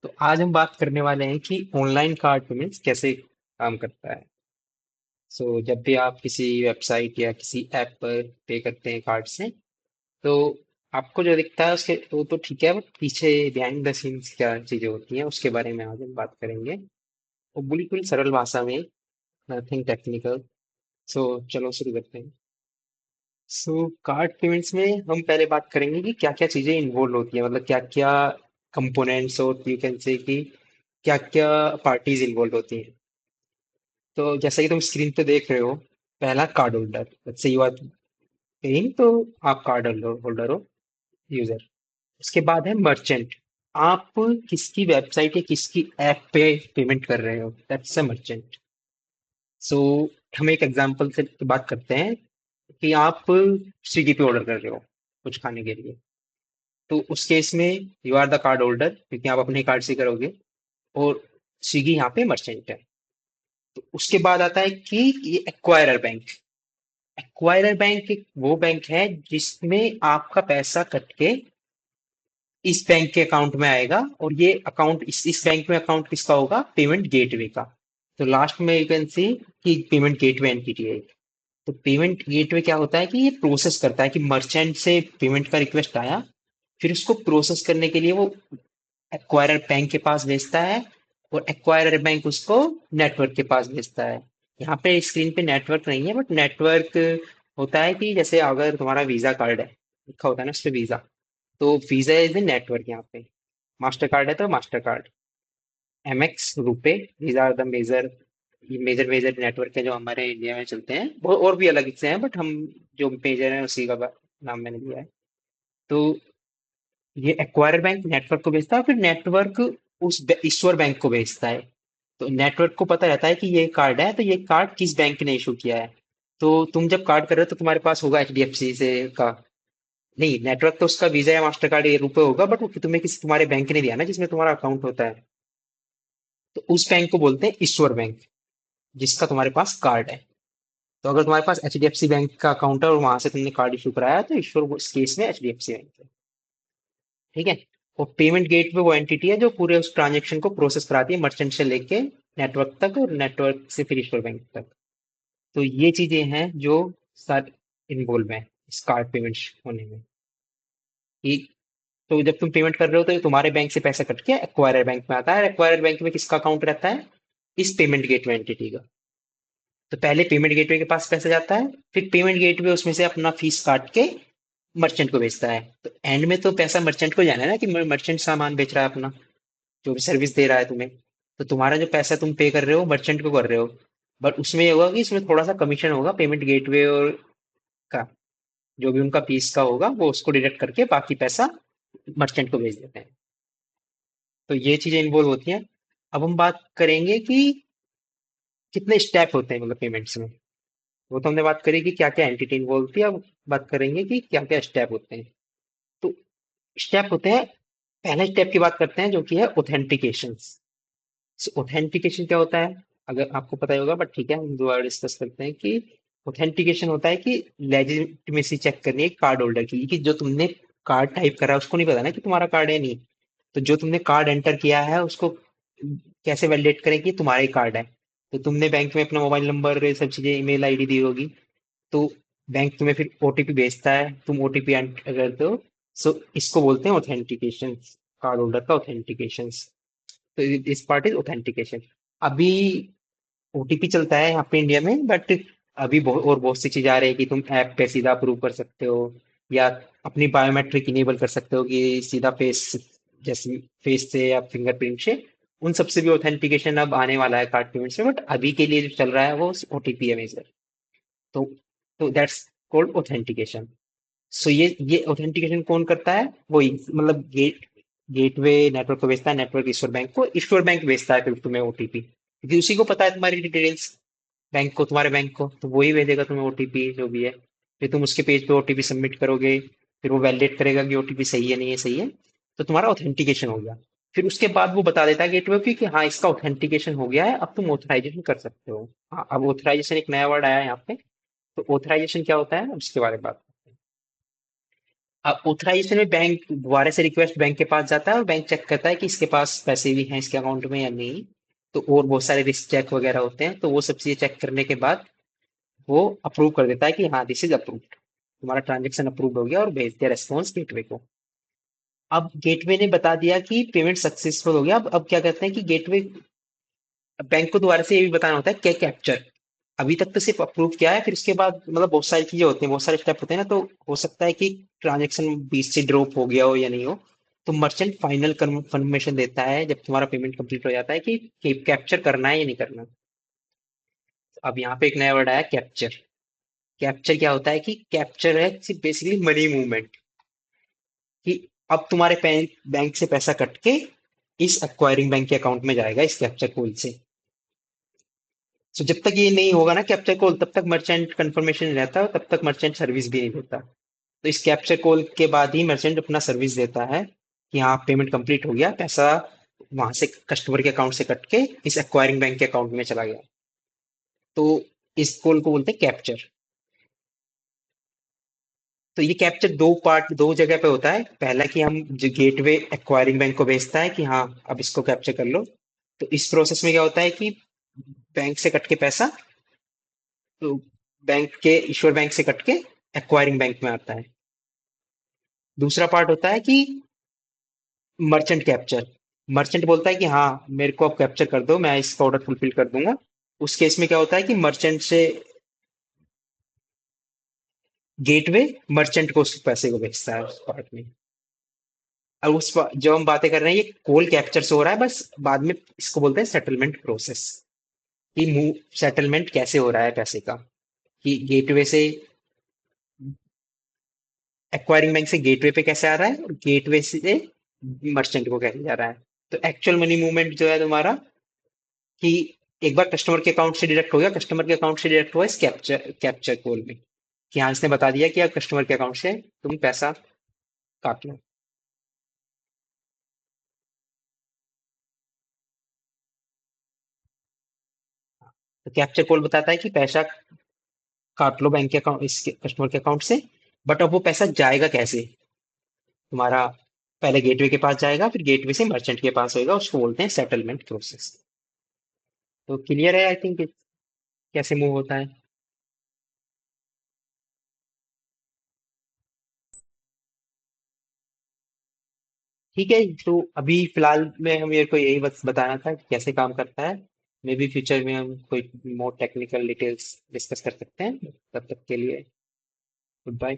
तो आज हम बात करने वाले हैं कि ऑनलाइन कार्ड पेमेंट्स कैसे काम करता है। जब भी आप किसी वेबसाइट या किसी ऐप पर पे करते हैं कार्ड से, तो आपको जो दिखता है उसके वो तो ठीक है, बट पीछे बिहाइंड द सीन्स क्या चीजें होती हैं उसके बारे में आज हम बात करेंगे। वो बिल्कुल सरल भाषा में, नथिंग टेक्निकल। चलो शुरू करते हैं। कार्ड पेमेंट्स में हम पहले बात करेंगे कि क्या क्या चीजें इन्वॉल्व होती हैं, मतलब क्या क्या कंपोनेंट्स और यू कैन से कि क्या क्या पार्टीज इन्वॉल्व होती हैं। तो जैसा कि तुम स्क्रीन पे देख रहे हो, पहला card holder, let's say you are paying, तो आप कार्ड होल्डर हो, यूजर। उसके बाद है मर्चेंट। आप किसकी वेबसाइट या किसकी ऐप पे पेमेंट कर रहे हो, दैट्स अ मर्चेंट। सो हम एक एग्जांपल से बात करते हैं कि आप स्विगी पे ऑर्डर कर रहे हो कुछ खाने के लिए। तो उस केस में you are the card holder, क्योंकि आप अपने कार्ड से करोगे, और स्विगी यहाँ पे मर्चेंट है। तो उसके बाद आता है कि ये एक्वायरर बैंक। एक्वायरर बैंक एक वो बैंक है जिसमें आपका पैसा कट के इस बैंक के अकाउंट में आएगा, और ये अकाउंट इस बैंक में अकाउंट किसका होगा, पेमेंट गेटवे का। तो लास्ट में यू कैन सी कि पेमेंट गेटवे एंटिटी है। तो पेमेंट गेटवे क्या होता है कि ये प्रोसेस करता है कि मर्चेंट से पेमेंट का रिक्वेस्ट आया, फिर उसको प्रोसेस करने के लिए वो एक्वायरर बैंक के पास भेजता है, और एक्वायरर बैंक उसको नेटवर्क के पास भेजता है। यहाँ पे स्क्रीन पे नेटवर्क नहीं है, बट नेटवर्क होता है कि जैसे अगर तुम्हारा वीजा कार्ड है, लिखा होता है ना उस पे वीजा, तो वीजा इज द नेटवर्क यहाँ पे। मास्टर कार्ड है तो Mastercard, Amex, RuPay, these are the major, ये मेजर मेजर नेटवर्क है जो हमारे इंडिया में चलते हैं। और भी अलग से हैं, बट हम जो मेजर है उसी का नाम मैंने लिया है। तो ये एक्वायर बैंक नेटवर्क को भेजता है, फिर नेटवर्क ईश्वर बैंक को भेजता है। तो नेटवर्क को पता रहता है कि ये कार्ड है, तो ये कार्ड किस बैंक ने इशू किया है। तो तुम जब कार्ड कर रहे हो तो तुम्हारे पास होगा एचडीएफसी से का, नहीं, नेटवर्क तो उसका वीजा या मास्टर कार्ड ये रुपए होगा, बट वो तुम्हें किसी तुम्हारे बैंक ने दिया ना जिसमें तुम्हारा अकाउंट होता है। तो उस बैंक को बोलते हैं ईश्वर बैंक, जिसका तुम्हारे पास कार्ड है। तो अगर तुम्हारे पास एचडीएफसी बैंक का अकाउंट है और वहां से तुमने कार्ड इशू कराया, तो ईश्वर इस केस में एचडीएफसी बैंक है। ठीक है। और पेमेंट गेटवे वो एंटिटी है जो पूरे उस ट्रांजेक्शन को प्रोसेस कराती है, मर्चेंट से लेके नेटवर्क तक, और नेटवर्क से फिर ईश्वर बैंक तक। तो ये चीजें हैं जो सार इन्वॉल्व है इस कार्ड पेमेंट होने में। कि तो जब तुम पेमेंट कर रहे हो तो तुम्हारे बैंक से पैसा कट के एक्वायरर बैंक में आता है, एक्वायरर बैंक में किसका अकाउंट रहता है, इस पेमेंट गेटवे एंटिटी का। तो पहले पेमेंट गेटवे के पास पैसा जाता है, फिर पेमेंट गेटवे उसमें से अपना फीस काट के मर्चेंट को बेचता है। तो एंड में तो पैसा मर्चेंट को जाना है ना, कि मर्चेंट सामान बेच रहा है अपना, जो भी सर्विस दे रहा है तुम्हें। तो तुम्हारा जो पैसा तुम पे कर रहे हो मर्चेंट को कर रहे हो, बट उसमें ये होगा कि इसमें थोड़ा सा कमीशन होगा पेमेंट गेटवे और का, जो भी उनका फीस का होगा वो उसको डिडक्ट करके बाकी पैसा मर्चेंट को भेज देते हैं। तो ये चीजें इन्वॉल्व होती हैं। अब हम बात करेंगे कि कितने स्टेप होते हैं मतलब पेमेंट्स में। वो तो हमने बात करी कि क्या क्या एंटिटी इन्वॉल्व होती है, अब बात करेंगे कि क्या क्या स्टेप होते हैं। तो स्टेप होते हैं, पहले स्टेप की बात करते हैं जो कि है ऑथेंटिकेशन। ऑथेंटिकेशन क्या होता है, अगर आपको पता ही होगा, बट ठीक है हम दोबारा डिस्कस करते हैं कि ऑथेंटिकेशन होता है कि लेजिटिमेसी चेक करनी है कार्ड होल्डर की, कि जो तुमने कार्ड टाइप करा है उसको नहीं पता ना कि तुम्हारा कार्ड है नहीं। तो जो तुमने कार्ड एंटर किया है उसको कैसे वैलिडेट करें कि तुम्हारा ही कार्ड है। तो तुमने बैंक में अपना मोबाइल नंबर, ये सब चीजें, ईमेल आईडी दी होगी। तो बैंक तुम्हें फिर ओटीपी भेजता है, तुम ओटीपी एंटर करते हो। इसको बोलते हैं ऑथेंटिकेशन, कार्ड होल्डर का ऑथेंटिकेशन। तो दिस पार्ट इज ऑथेंटिकेशन। अभी ओटीपी चलता है यहाँ पे इंडिया में, बट अभी बहुत सी चीजें आ रही है कि तुम ऐप पे सीधा अप्रूव कर सकते हो, या अपनी बायोमेट्रिक इनेबल कर सकते हो कि सीधा फेस, जैसे फेस से या फिंगरप्रिंट से। उन सबसे भी ऑथेंटिकेशन अब आने वाला है कार्ड पेमेंट्स में, बट अभी के लिए जो चल रहा है वो ओटीपी है मेजर। तो तो दैट्स कॉल्ड ऑथेंटिकेशन। ये ऑथेंटिकेशन कौन करता है, वही मतलब गेटवे नेटवर्क को भेजता है, नेटवर्क ईश्वर बैंक को, ईश्वर बैंक भेजता है फिर तुम्हें ओटीपी, क्योंकि उसी को पता है तुम्हारी डिटेल्स, बैंक को, तुम्हारे बैंक को, तो वही भेजेगा तुम्हें ओटीपी जो भी है। फिर तुम उसके पेज पे ओटीपी सबमिट करोगे, फिर वो वैलिडेट करेगा कि ओटीपी सही है नहीं है, सही है। तो तुम्हारा ऑथेंटिकेशन हो गया। फिर उसके बाद वो बता देता है गेटवे की कि हाँ इसका ऑथेंटिकेशन हो गया है, अब तुम ऑथराइजेशन कर सकते हो। हाँ, अब ऑथराइजेशन एक नया वर्ड आया है यहाँ पे। तो ऑथराइजेशन क्या होता है, अब इसके बारे में बात करते हैं। अब ऑथराइजेशन में बैंक दोबारा से रिक्वेस्ट बैंक के पास जाता है और बैंक चेक करता है कि इसके पास पैसे भी हैं इसके अकाउंट में या नहीं। तो और बहुत सारे रिस्क चेक वगैरह होते हैं, तो वो सब चीजें चेक करने के बाद वो अप्रूव कर देता है कि हाँ दिस इज अप्रूव्ड, तुम्हारा ट्रांजेक्शन अप्रूव हो गया, और भेज दिया रेस्पॉन्स गेटवे को। अब गेटवे ने बता दिया कि पेमेंट सक्सेसफुल हो गया। अब क्या कहते हैं कि गेटवे बैंक को दोबारा से ये भी बताना होता है क्या कैप्चर। अभी तक तो सिर्फ अप्रूव किया है, फिर उसके बाद मतलब बहुत सारी चीजें होती हैं, बहुत सारे स्टेप होते हैं ना, तो हो सकता है कि ट्रांजेक्शन बीच से ड्रॉप हो गया हो या नहीं हो। तो मर्चेंट फाइनल कंफर्मेशन देता है जब तुम्हारा पेमेंट कंप्लीट हो जाता है कि कैप्चर करना है या नहीं करना। अब यहाँ पे एक नया वर्ड आया, कैप्चर। कैप्चर क्या होता है कि कैप्चर है सिर्फ बेसिकली मनी मूवमेंट, कि अब तुम्हारे बैंक बैंक से पैसा कट के इस एक्वायरिंग बैंक के अकाउंट में जाएगा इस कैप्चर कोड से। सो जब तक ये नहीं होगा ना कैप्चर कॉल, तब तक मर्चेंट कंफर्मेशन नहीं रहता, और तब तक मर्चेंट सर्विस भी नहीं देता। तो इस कैप्चर कॉल के बाद ही मर्चेंट अपना सर्विस देता है कि हाँ पेमेंट कंप्लीट हो गया, पैसा वहां से कस्टमर के अकाउंट से कट के इस एक्वायरिंग बैंक के अकाउंट में चला गया। तो इस कॉल को बोलते हैं कैप्चर। तो ये कैप्चर दो जगह पे होता है। पहला कि हम जो गेटवे एक्वायरिंग बैंक को भेजता है कि हाँ अब इसको कैप्चर कर लो। तो इस प्रोसेस में क्या होता है कि बैंक से कट के पैसा, तो बैंक के ईश्वर बैंक से कट के एक्वायरिंग बैंक में आता है। दूसरा पार्ट होता है कि मर्चेंट कैप्चर। मर्चेंट बोलता है कि हाँ मेरे को अब कैप्चर कर दो, मैं इसका ऑर्डर फुलफिल कर दूंगा। उस केस में क्या होता है कि मर्चेंट से गेटवे मर्चेंट को उस पैसे को भेजता है उस पार्ट में। अब जो हम बातें कर रहे हैं ये कॉल कैप्चर से हो रहा है, बस बाद में इसको बोलते हैं सेटलमेंट प्रोसेस। कि सेटलमेंट कैसे हो रहा है पैसे का, कि गेटवे से एक्वायरिंग बैंक से गेटवे पे कैसे आ रहा है, और गेटवे से मर्चेंट को कैसे जा रहा है। तो एक्चुअल मनी मूवमेंट जो है तुम्हारा, कि एक बार कस्टमर के अकाउंट से डिडक्ट हो गया, कस्टमर के अकाउंट से डिडक्ट हुआ इस कैप्चर कैप्चर कोड में, कि हाँ इसने बता दिया कि अब कस्टमर के अकाउंट से तुम पैसा काट लो। तो कैप्चर कोड बताता है कि पैसा काट लो बैंक के अकाउंट, इसके कस्टमर के अकाउंट से। बट अब वो पैसा जाएगा कैसे तुम्हारा, पहले गेटवे के पास जाएगा, फिर गेटवे से मर्चेंट के पास होएगा, उसको बोलते हैं सेटलमेंट प्रोसेस। तो क्लियर है आई थिंक कैसे मूव होता है। ठीक है, तो अभी फिलहाल में हम मेरे को यही बस बताना था कि कैसे काम करता है। मे बी फ्यूचर में हम कोई मोर टेक्निकल डिटेल्स डिस्कस कर सकते हैं। तब तक के लिए गुड बाय।